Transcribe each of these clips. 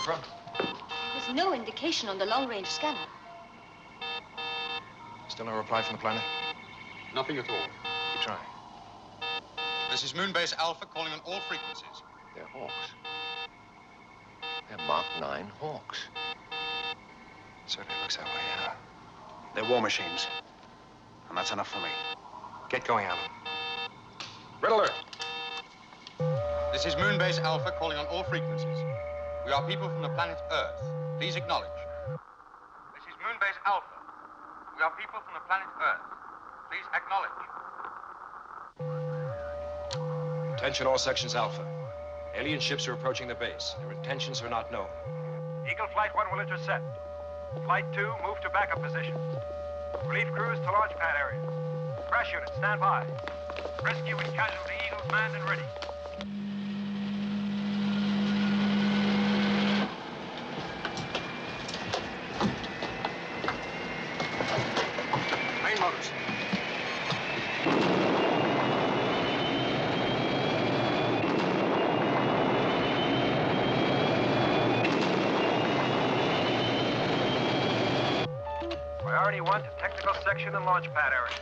from? There's no indication on the long-range scanner. Still no reply from the planet? Nothing at all. Keep trying. This is Moonbase Alpha calling on all frequencies. They're Hawks. They're Mark 9 Hawks. Certainly looks that way, yeah. They're war machines. And that's enough for me. Get going, Alan. Red alert. This is Moonbase Alpha calling on all frequencies. We are people from the planet Earth. Please acknowledge. This is Moonbase Alpha. We are people from the planet Earth. Please acknowledge. Attention all sections Alpha. Alien ships are approaching the base. Their intentions are not known. Eagle Flight 1 will intercept. Flight 2, move to backup positions. Relief crews to launch pad areas. Crash units, stand by. Rescue and casualty Eagles manned and ready. Main motors. Priority 1 to technical section and launch pad areas.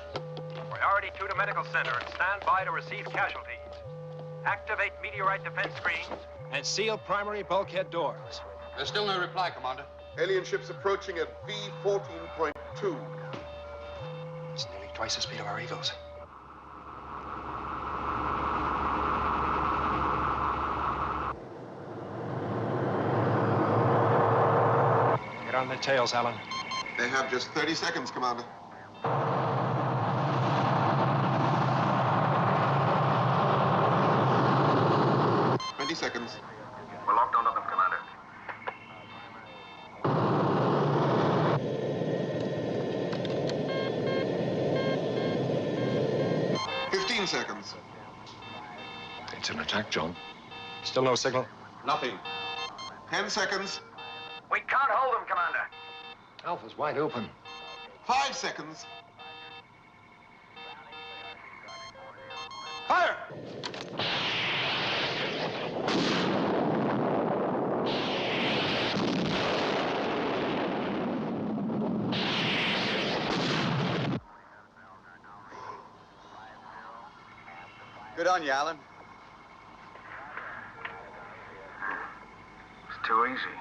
Priority 2 to medical center and stand by to receive casualties. Activate meteorite defense screens. And seal primary bulkhead doors. There's still no reply, Commander. Alien ships approaching at V14.2. It's nearly twice the speed of our Eagles. Get on their tails, Alan. They have just 30 seconds, Commander. Seconds. We're locked onto them, Commander. 15 seconds. It's an attack, John. Still no signal? Nothing. 10 seconds. We can't hold them, Commander. Alpha's wide open. 5 seconds. Fire! Good on you, Alan. It's too easy.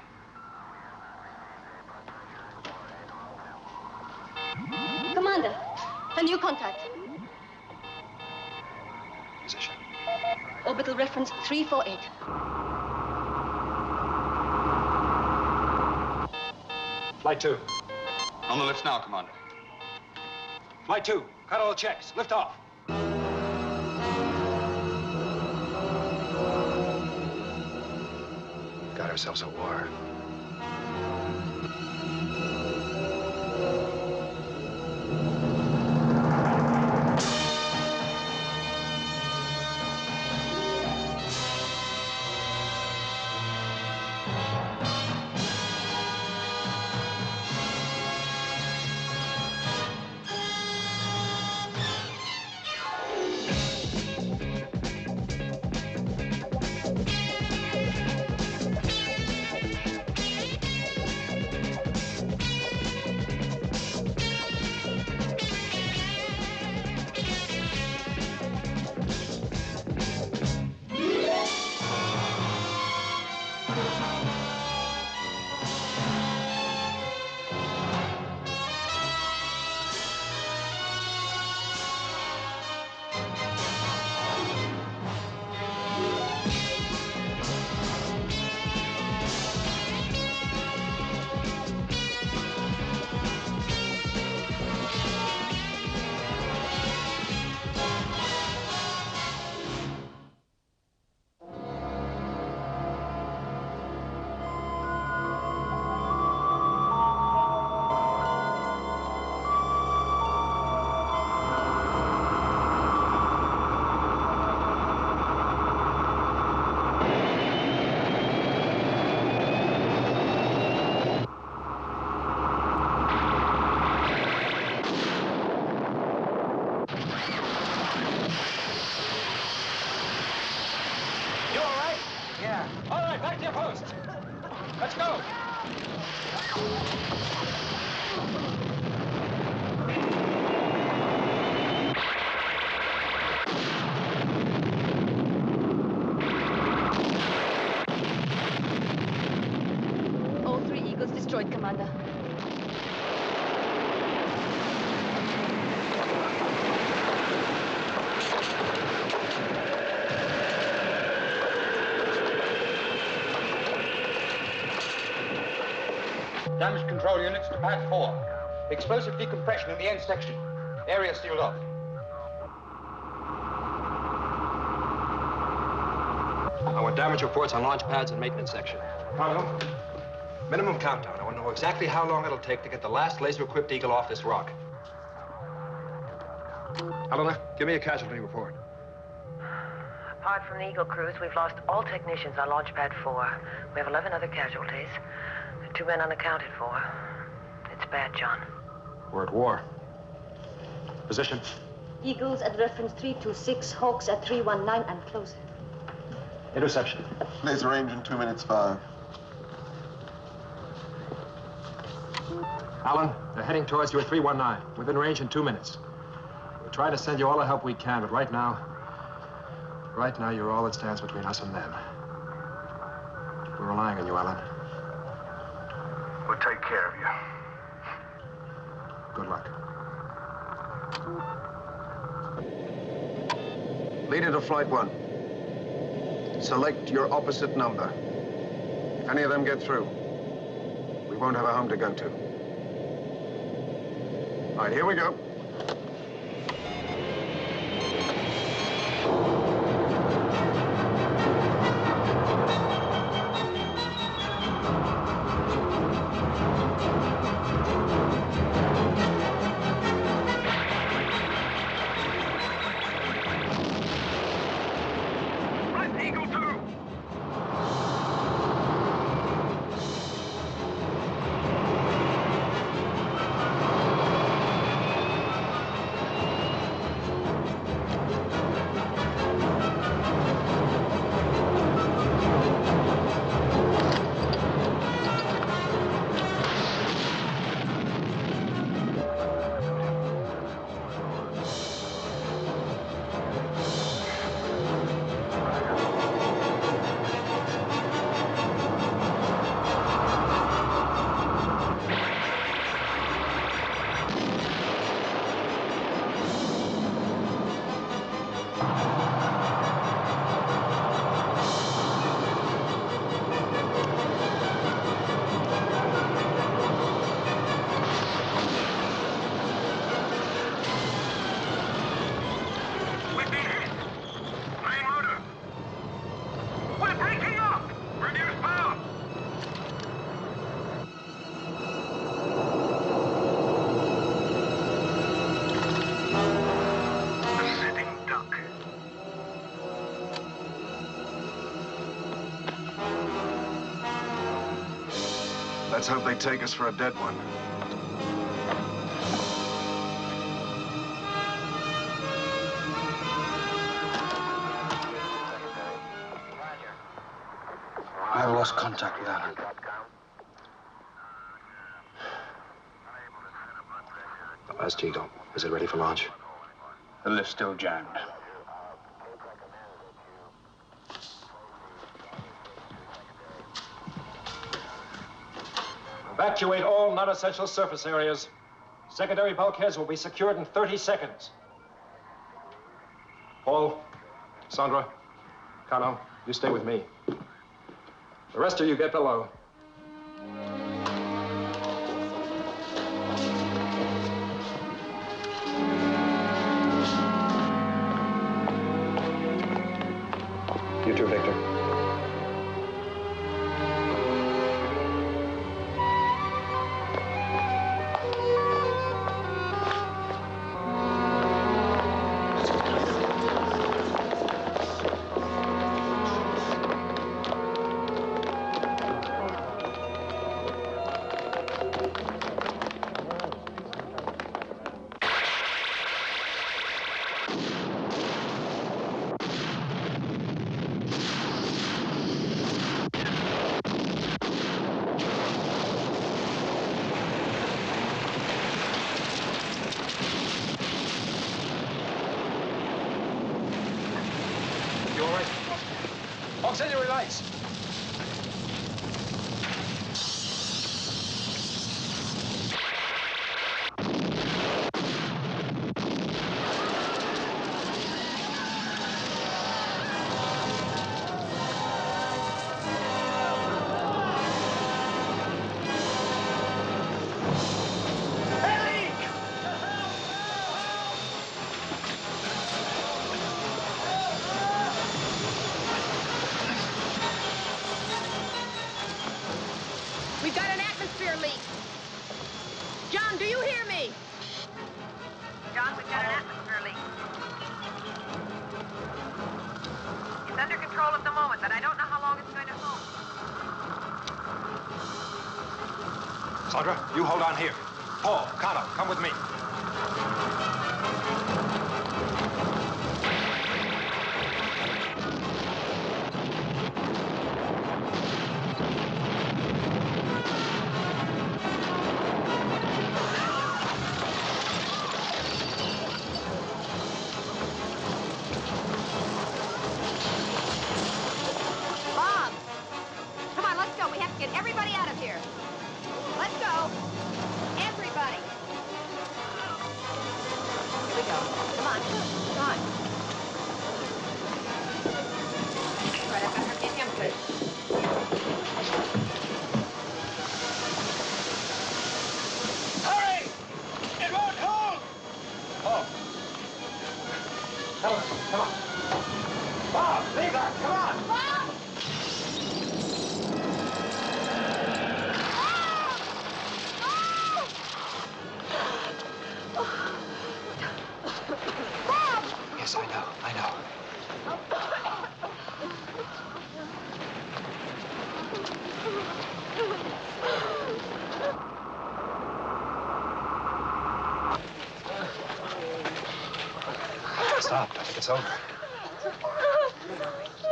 Commander, a new contact. Position. Orbital reference 348. Flight 2. On the lifts now, Commander. Flight 2. Cut all checks. Lift off. Got ourselves a war. Damage control units to pad 4. Explosive decompression in the end section. Area sealed off. I want damage reports on launch pads and maintenance section. Colonel, minimum countdown. I want to know exactly how long it'll take to get the last laser-equipped Eagle off this rock. Helena, give me a casualty report. Apart from the Eagle crews, we've lost all technicians on launch pad 4. We have 11 other casualties. 2 men unaccounted for. It's bad, John. We're at war. Position? Eagles at reference 326, Hawks at 319 and closer. Interception. Laser range in 2 minutes 5. Alan, they're heading towards you at 319. Within range in 2 minutes. We're trying to send you all the help we can, but right now, you're all that stands between us and them. We're relying on you, Alan. We'll take care of you. Good luck. Leader to Flight 1. Select your opposite number. If any of them get through, we won't have a home to go to. All right, here we go. Let's hope they take us for a dead one. I have lost contact with Alan. The last Eagle. Is it ready for launch? The lift's still jammed. Evacuate all non-essential surface areas. Secondary bulkheads will be secured in 30 seconds. Paul, Sandra, Kano, you stay with me. The rest of you get below. You too, Victor. Auxiliary lights. Sandra, you hold on here. Paul, Connor, come with me. Bob! Come on, let's go. We have to get everybody out of here. Let's go. Everybody. Here we go. Come on. Come on. Right, I've got her. Get him, please. Hurry! It won't hold! Oh. Helen, come on. Bob, leave that. Come on. Bob! Bob! Yes, I know. I know. Stop. I think it's over.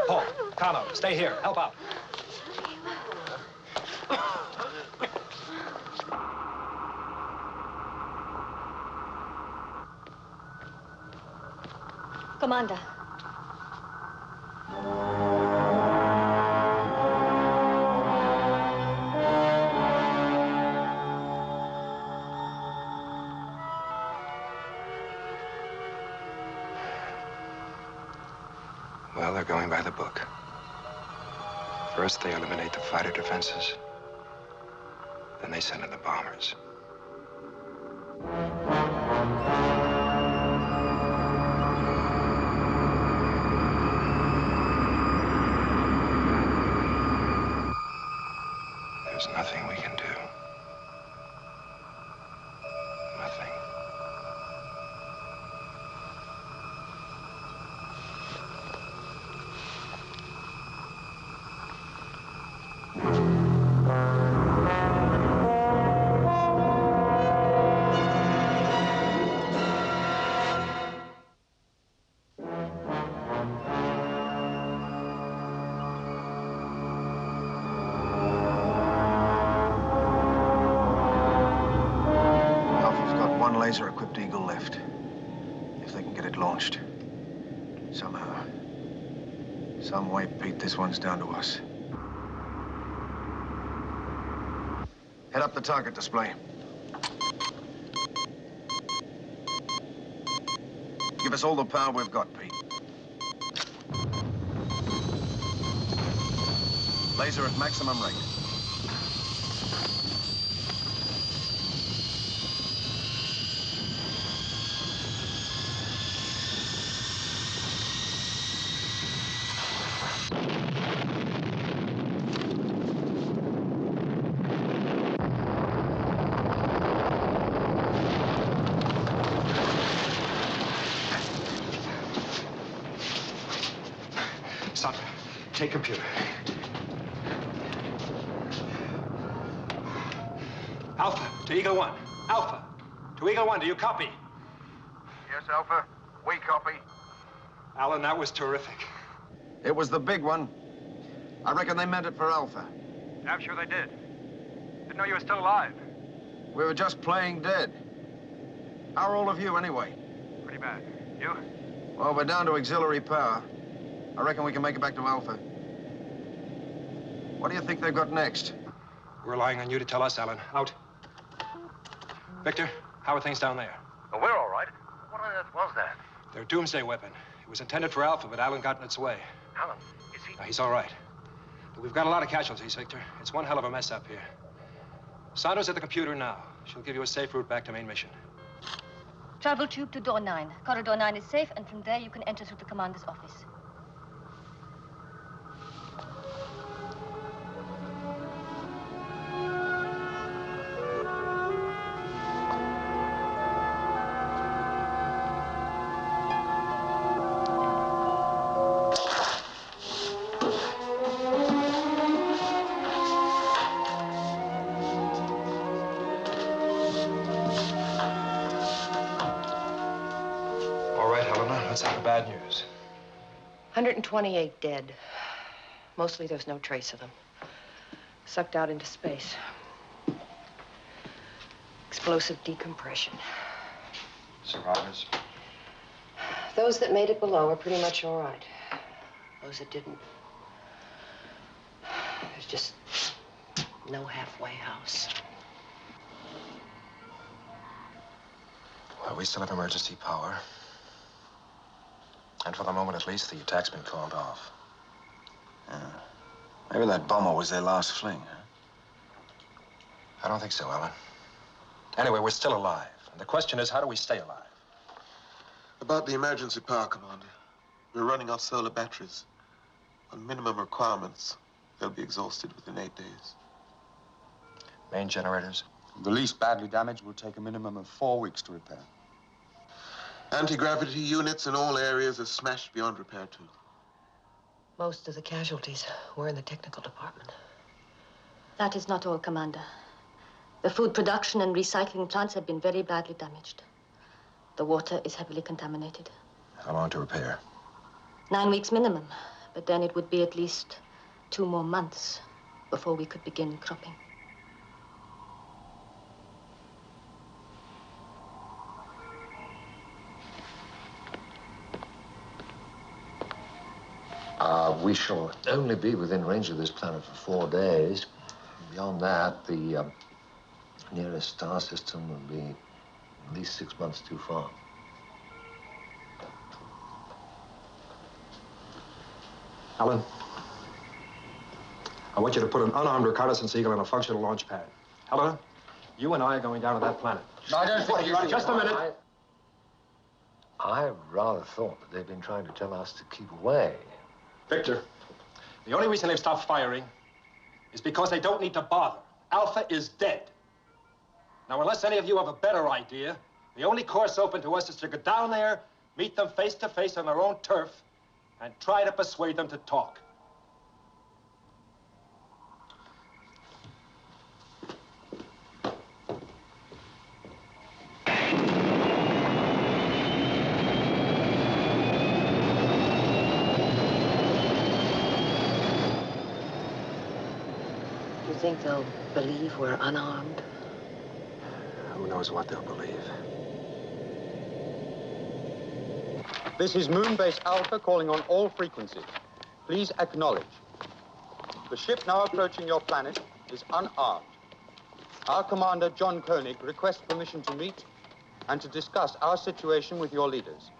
Paul, Connor, stay here. Help out. Commander. Well, they're going by the book. First, they eliminate the fighter defenses. Then they send in the bombers. There's nothing we can do. Nothing. Laser-equipped Eagle left. If they can get it launched. Somehow. Some way, Pete, this one's down to us. Head up the target display. Give us all the power we've got, Pete. Laser at maximum rate. Sandra, take computer. Alpha to Eagle 1. Alpha to Eagle 1. Do you copy? Yes, Alpha. We copy. Alan, that was terrific. It was the big one. I reckon they meant it for Alpha. I'm sure they did. Didn't know you were still alive. We were just playing dead. How are all of you, anyway? Pretty bad. You? Well, we're down to auxiliary power. I reckon we can make it back to Alpha. What do you think they've got next? We're relying on you to tell us, Alan. Out. Victor, how are things down there? Oh, we're all right. What on earth was that? Their doomsday weapon. It was intended for Alpha, but Alan got in its way. Alan, is he? Now, he's all right. But we've got a lot of casualties, Victor. It's one hell of a mess up here. Sandra's at the computer now. She'll give you a safe route back to main mission. Travel tube to door 9. Corridor 9 is safe, and from there you can enter through the commander's office. let's have the bad news. 128 dead. Mostly there's no trace of them. Sucked out into space. Explosive decompression. Survivors? Those that made it below are pretty much all right. Those that didn't, there's just no halfway house. Well, we still have emergency power. And for the moment, at least, the attack's been called off. Yeah. Maybe that bomber was their last fling, huh? I don't think so, Alan. Anyway, we're still alive. And the question is, how do we stay alive? About the emergency power, Commander. We're running off solar batteries. On minimum requirements, they'll be exhausted within 8 days. Main generators? The least badly damaged will take a minimum of 4 weeks to repair. Anti-gravity units in all areas are smashed beyond repair, too. Most of the casualties were in the technical department. That is not all, Commander. The food production and recycling plants have been very badly damaged. The water is heavily contaminated. How long to repair? 9 weeks minimum, but then it would be at least 2 more months before we could begin cropping. We shall only be within range of this planet for 4 days. Beyond that, the nearest star system will be at least 6 months too far. Alan, I want you to put an unarmed reconnaissance eagle on a functional launch pad. Helena, you and I are going down to that planet. No, I don't think you... Just a minute. I rather thought that they've been trying to tell us to keep away. Victor, the only reason they've stopped firing is because they don't need to bother. Alpha is dead. Now, unless any of you have a better idea, the only course open to us is to go down there, meet them face to face on their own turf, and try to persuade them to talk. You think they'll believe we're unarmed? Who knows what they'll believe? This is Moonbase Alpha calling on all frequencies. Please acknowledge. The ship now approaching your planet is unarmed. Our commander, John Koenig, requests permission to meet and to discuss our situation with your leaders.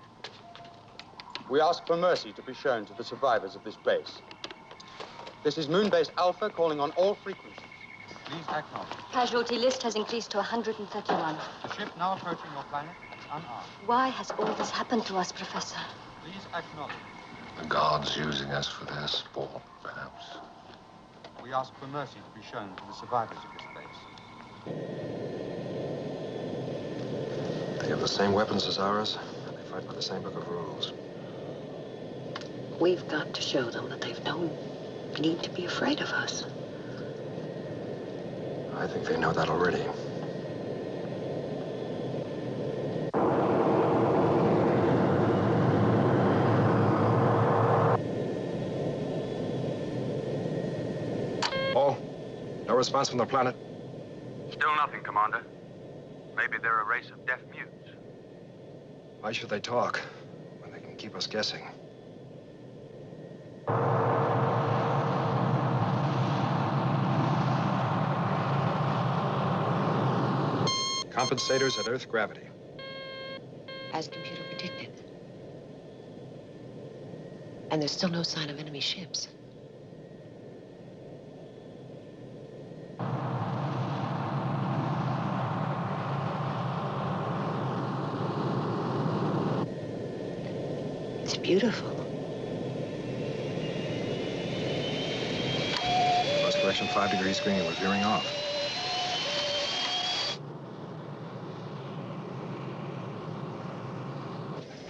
We ask for mercy to be shown to the survivors of this base. This is Moonbase Alpha calling on all frequencies. Please acknowledge. Casualty list has increased to 131. The ship now approaching your planet is unarmed. Why has all this happened to us, Professor? Please acknowledge. The gods using us for their sport, perhaps. We ask for mercy to be shown to the survivors of this base. They have the same weapons as ours, and they fight by the same book of rules. We've got to show them that they've no need to be afraid of us. I think they know that already. Paul, no response from the planet? Still nothing, Commander. Maybe they're a race of deaf mutes. Why should they talk when they can keep us guessing? Compensators at Earth gravity. As computer predicted. And there's still no sign of enemy ships. It's beautiful. Course correction 5 degrees green. We're veering off.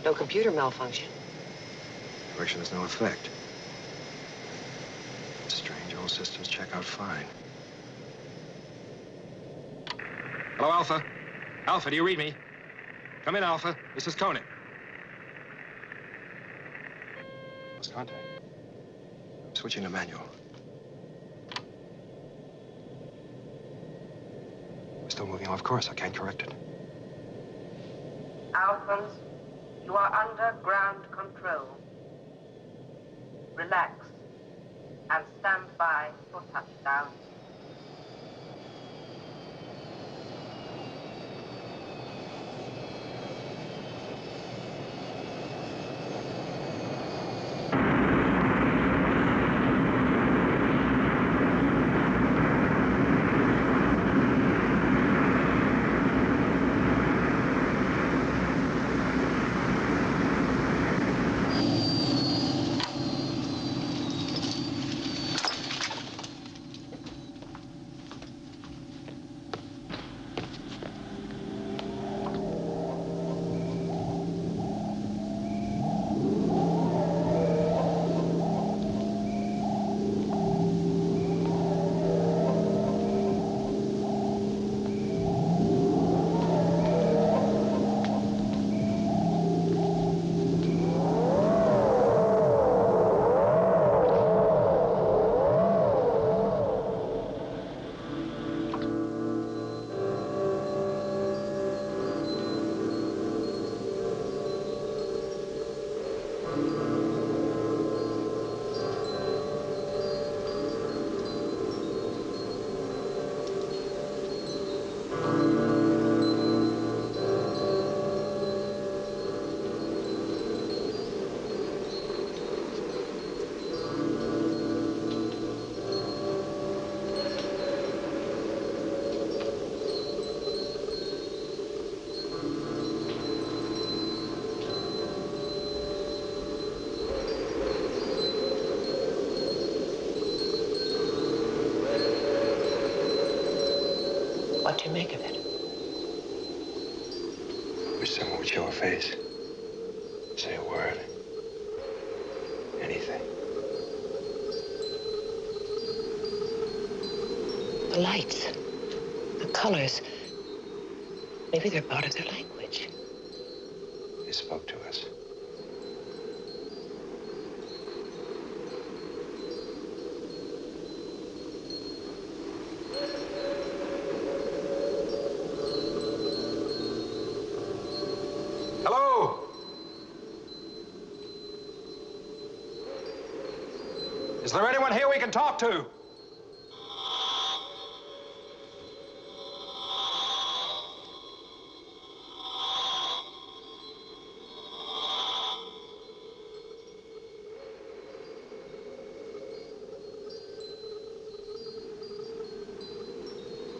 No computer malfunction. Correction has no effect. It's strange. All systems check out fine. Hello, Alpha. Alpha, do you read me? Come in, Alpha. This is Koenig. lost contact. I'm switching to manual. We're still moving off course. I can't correct it. Alphans, you are under ground control. Relax and stand by for touchdown. What do you make of it? Wish someone would show a face. Say a word. Anything. The lights, the colors. Maybe they're part of their language. They spoke to us. Hello? Is there anyone here we can talk to?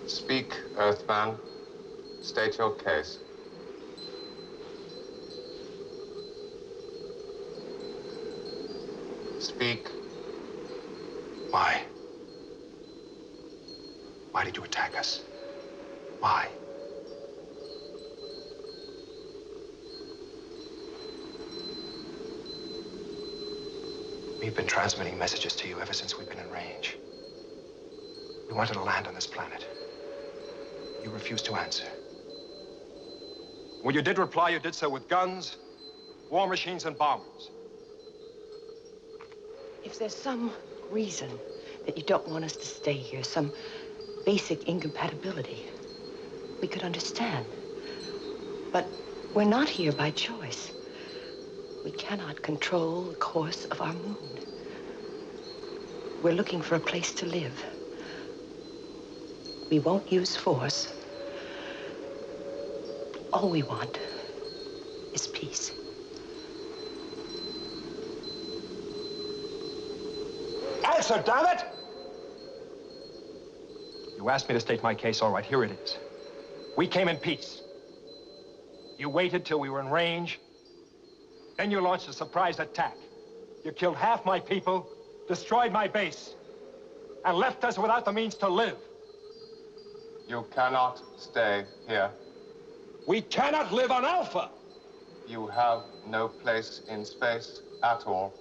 Speak, Earthman. State your case. Speak. Why? Why did you attack us? Why? We've been transmitting messages to you ever since we've been in range. We wanted to land on this planet. You refused to answer. When you did reply, you did so with guns, war machines, and bombers. If there's some reason that you don't want us to stay here, some basic incompatibility, we could understand. But we're not here by choice. We cannot control the course of our moon. We're looking for a place to live. We won't use force. All we want is peace. Answer, damn it! You asked me to state my case. All right, here it is. We came in peace. You waited till we were in range. Then you launched a surprise attack. You killed half my people, destroyed my base, and left us without the means to live. You cannot stay here. We cannot live on Alpha. You have no place in space at all.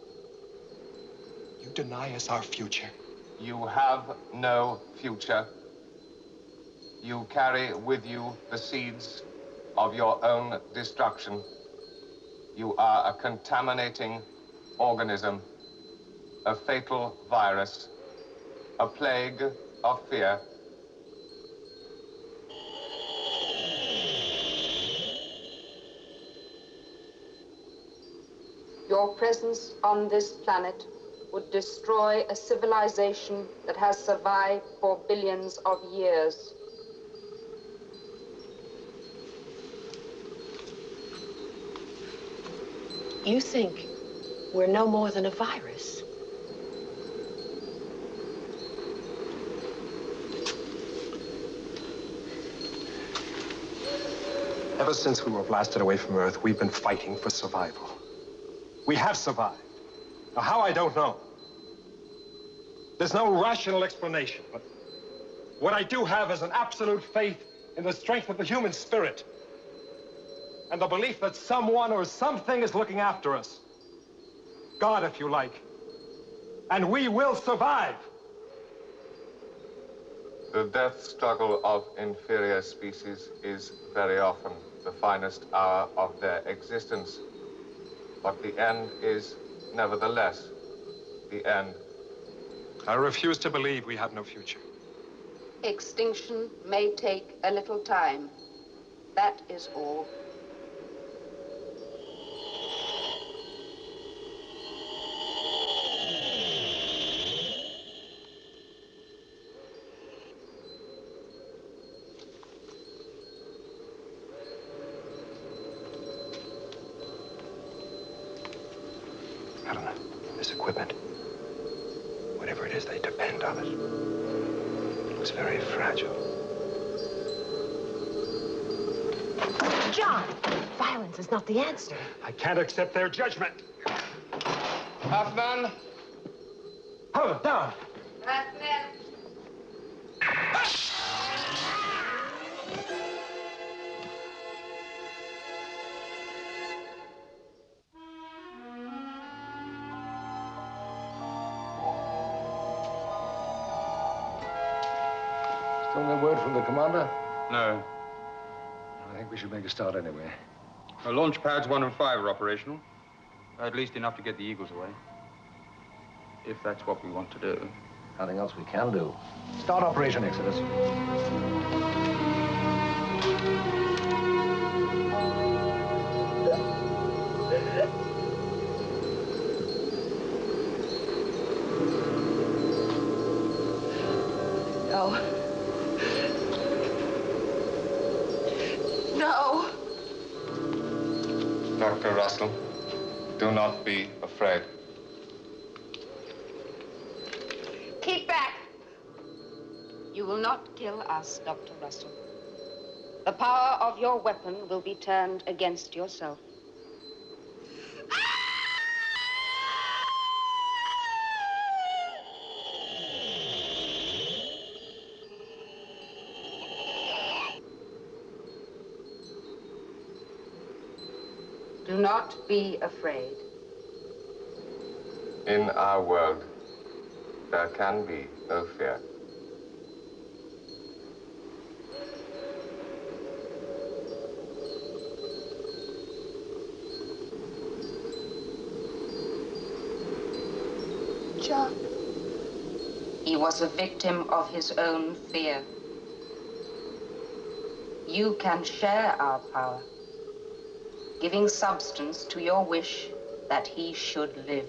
You deny us our future. You have no future. You carry with you the seeds of your own destruction. You are a contaminating organism a fatal virus, a plague of fear. Your presence on this planet would destroy a civilization that has survived for billions of years. You think we're no more than a virus? Ever since we were blasted away from Earth, we've been fighting for survival. We have survived. Now, how, I don't know. There's no rational explanation, but what I do have is an absolute faith in the strength of the human spirit and the belief that someone or something is looking after us. God, if you like. And we will survive. The death struggle of inferior species is very often the finest hour of their existence. But the end is, nevertheless, the end. I refuse to believe we have no future. Extinction may take a little time. That is all. Helena, this equipment, whatever it is, they depend on it. It looks very fragile. John, violence is not the answer. I can't accept their judgment. Half-man. Hold it down. Still no word from the commander? No. I think we should make a start anyway. The launch pads 1 and 5 are operational. At least enough to get the Eagles away. If that's what we want to do. Nothing else we can do. Start Operation Exodus. No. No. Dr. Russell, do not be afraid. Keep back. You will not kill us, Dr. Russell. The power of your weapon will be turned against yourself. Do not be afraid. In our world, there can be no fear. John. He was a victim of his own fear. You can share our power, giving substance to your wish that he should live.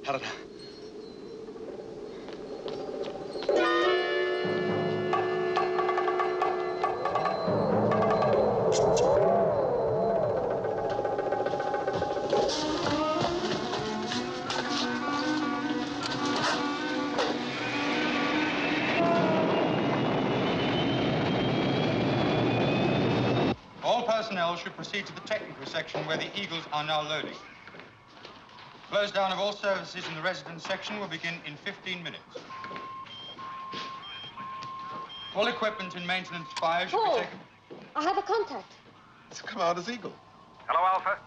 Helena. All personnel should proceed to the technical section where the Eagles are now loading. Close down of all services in the residence section will begin in 15 minutes. All equipment in maintenance 5 should be taken. I have a contact. It's Commander's Eagle. Hello, Alpha.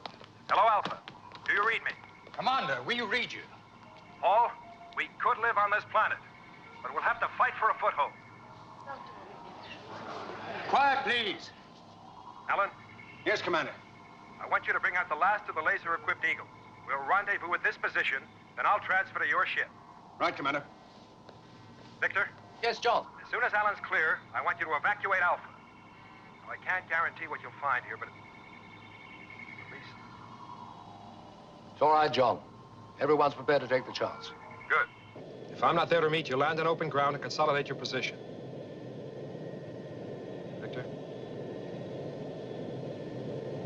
Hello, Alpha. Do you read me? Commander, we read you. Paul, we could live on this planet, but we'll have to fight for a foothold. Quiet, please. Alan? Yes, Commander. I want you to bring out the last of the laser-equipped Eagles. We'll rendezvous at this position, then I'll transfer to your ship. Right, Commander. Victor? Yes, John. As soon as Alan's clear, I want you to evacuate Alpha. Now, I can't guarantee what you'll find here, but at least... It's all right, John. Everyone's prepared to take the chance. Good. If I'm not there to meet you, land on open ground and consolidate your position. Victor?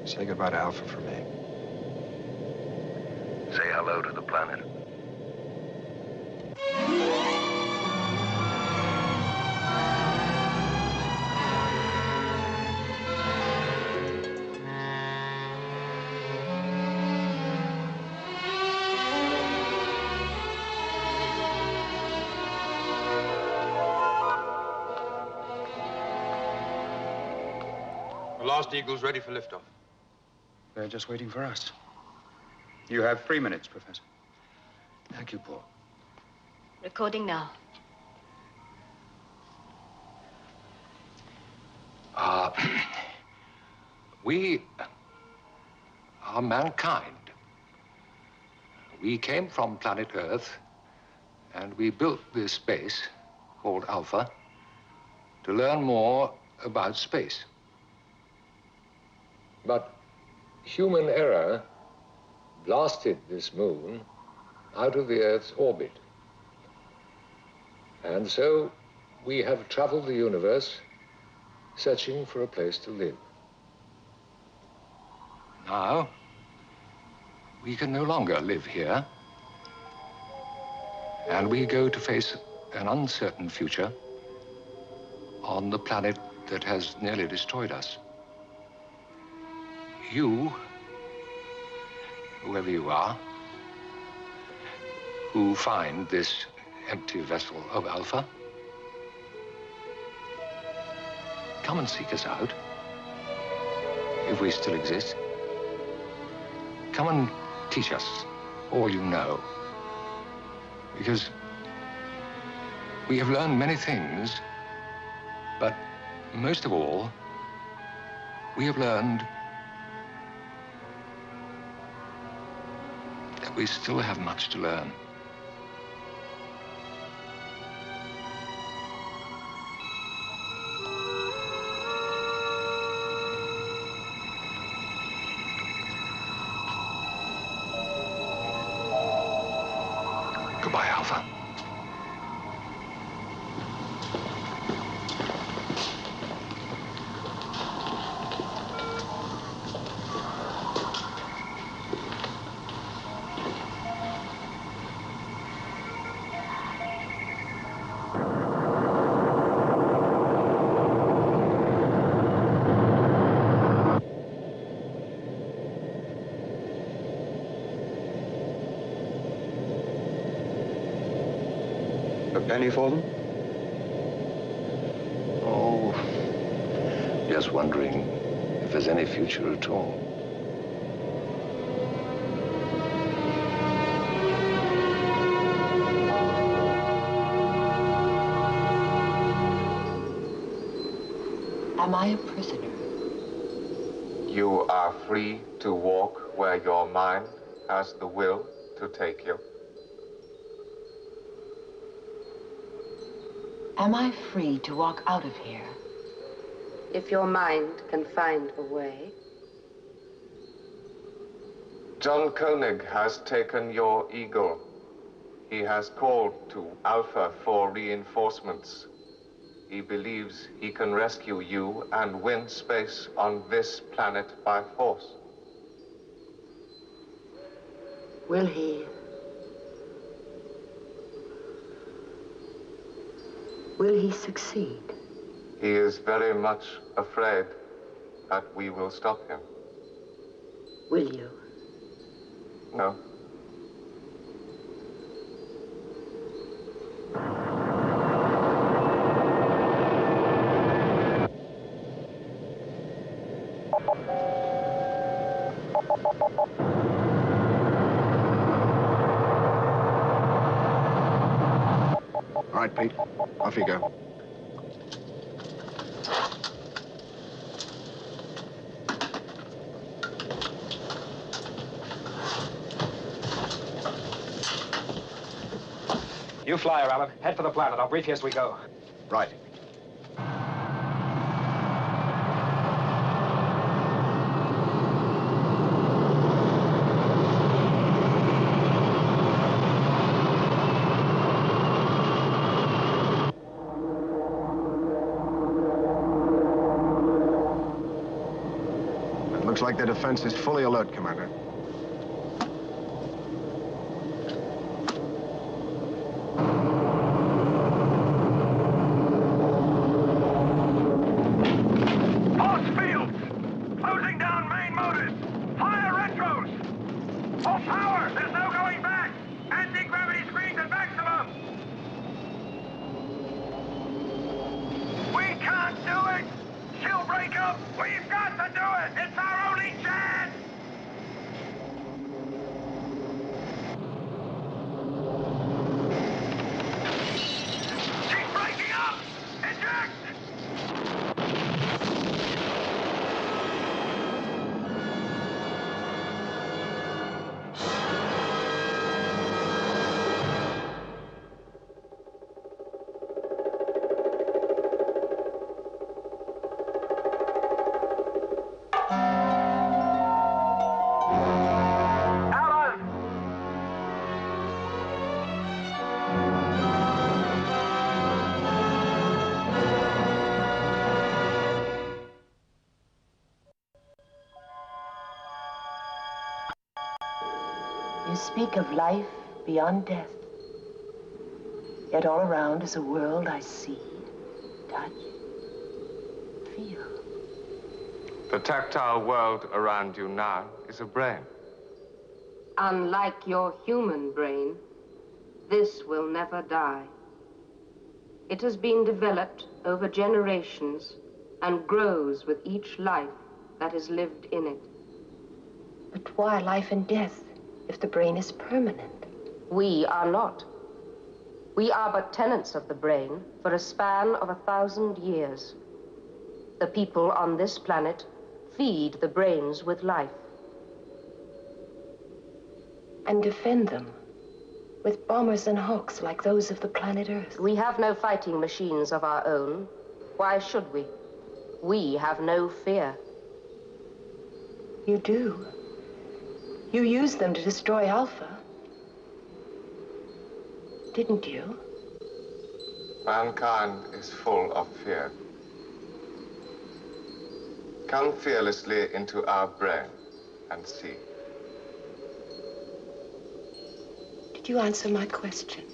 Say goodbye to Alpha for me. Say hello to the planet. The last Eagle's ready for liftoff. They're just waiting for us. You have 3 minutes, Professor. Thank you, Paul. Recording now. We are mankind. We came from planet Earth, and we built this base called Alpha to learn more about space. But human error blasted this moon out of the Earth's orbit. And so we have traveled the universe searching for a place to live. Now, we can no longer live here, and we go to face an uncertain future on the planet that has nearly destroyed us. You, whoever you are, who find this empty vessel of Alpha, come and seek us out, if we still exist. Come and teach us all you know, because we have learned many things, but most of all, we have learned that we still have much to learn. Goodbye, Alpha. A penny for them? Oh, just wondering if there's any future at all. Am I a prisoner? You are free to walk where your mind has the will to take you. Am I free to walk out of here? If your mind can find a way. John Koenig has taken your eagle. He has called to Alpha for reinforcements. He believes he can rescue you and win space on this planet by force. Will he? Will he succeed? He is very much afraid that we will stop him. Will you? No. All right, Pete. Off you go. You fly her, Alan. Head for the planet. I'll brief you as we go. Right. It looks like the defense is fully alert, Commander. You speak of life beyond death. Yet all around is a world I see, touch, feel. The tactile world around you now is a brain. Unlike your human brain, this will never die. It has been developed over generations and grows with each life that is lived in it. But why life and death if the brain is permanent? We are not. We are but tenants of the brain for a span of 1,000 years. The people on this planet feed the brains with life. And defend them with bombers and hawks like those of the planet Earth. We have no fighting machines of our own. Why should we? We have no fear. You do. You used them to destroy Alpha. Didn't you? Mankind is full of fear. Come fearlessly into our brain and see. Did you answer my question?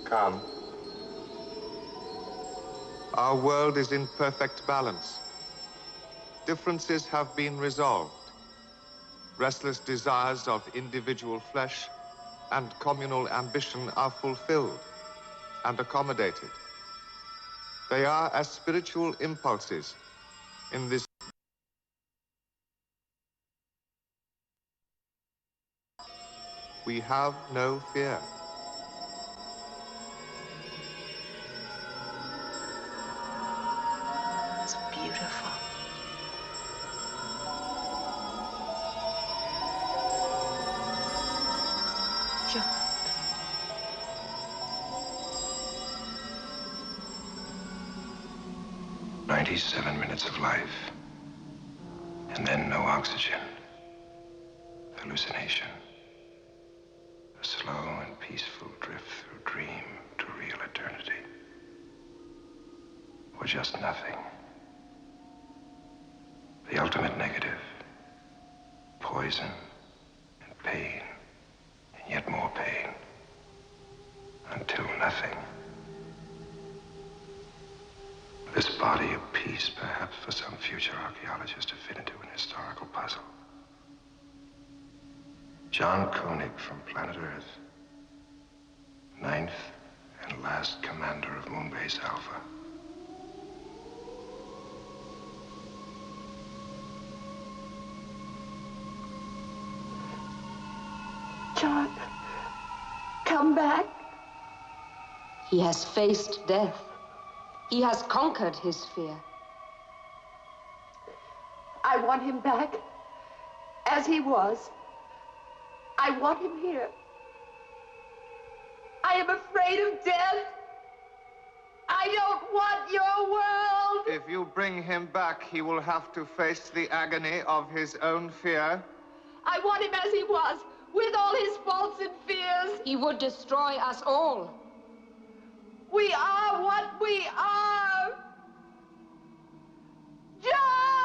Come. Our world is in perfect balance. Differences have been resolved. Restless desires of individual flesh and communal ambition are fulfilled and accommodated. They are as spiritual impulses in this. We have no fear. It's beautiful. John. "97 minutes of life. And then no oxygen. Hallucination. A slow and peaceful drift. or just nothing. The ultimate negative. Poison and pain, and yet more pain. Until nothing. This body a piece, perhaps, for some future archaeologist to fit into an historical puzzle. John Koenig from planet Earth. 9th and last commander of Moonbase Alpha. John, come back. He has faced death. He has conquered his fear. I want him back as he was. I want him here. I am afraid of death. I don't want your world. If you bring him back, he will have to face the agony of his own fear. I want him as he was, with all his faults and fears. He would destroy us all. We are what we are. John!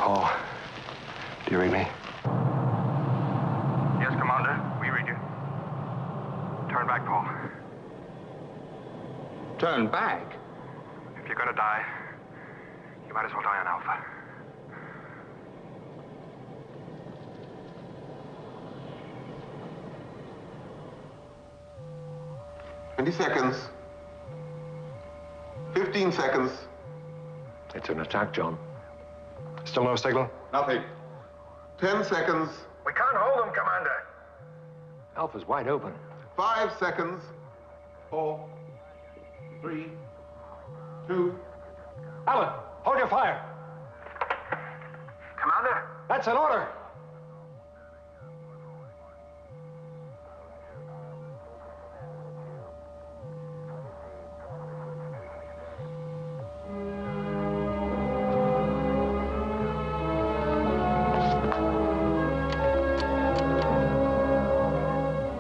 Paul, do you read me? Yes, Commander. We read you. turn back, Paul. Turn back? If you're gonna die, you might as well die on Alpha. 20 seconds. 15 seconds. It's an attack, John. Still no signal? Nothing. 10 seconds. We can't hold them, Commander. Alpha's wide open. 5 seconds. 4, 3, 2. Alan, hold your fire. Commander? That's an order.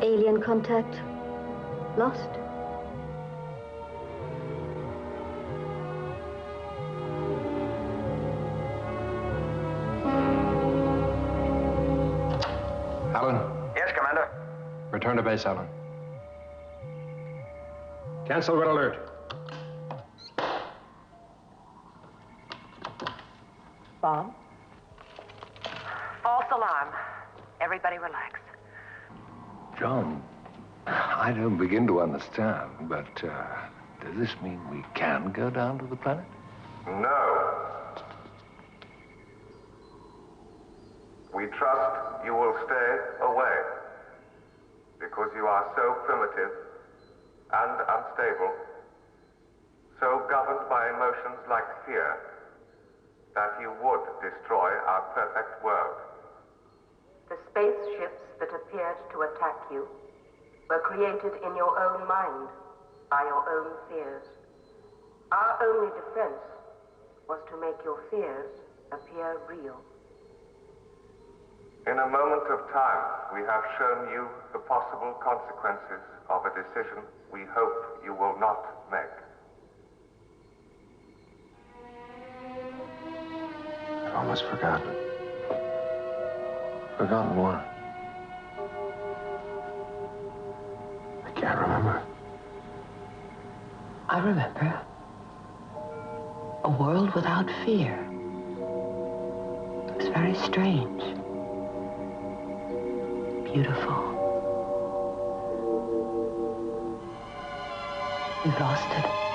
Alien contact lost. Alan, Yes, Commander. return to base, Alan. Cancel red alert. Bomb? False alarm. Everybody relax. John, I don't begin to understand, but does this mean we can go down to the planet? No. We trust you will stay away because you are so primitive and unstable, so governed by emotions like fear, that you would destroy our perfect world. The spaceships that appeared to attack you were created in your own mind by your own fears. Our only defense was to make your fears appear real. In a moment of time, we have shown you the possible consequences of a decision we hope you will not make. I've almost forgotten. Forgotten what? I can't remember. I remember. A world without fear. It was very strange. Beautiful. We've lost it.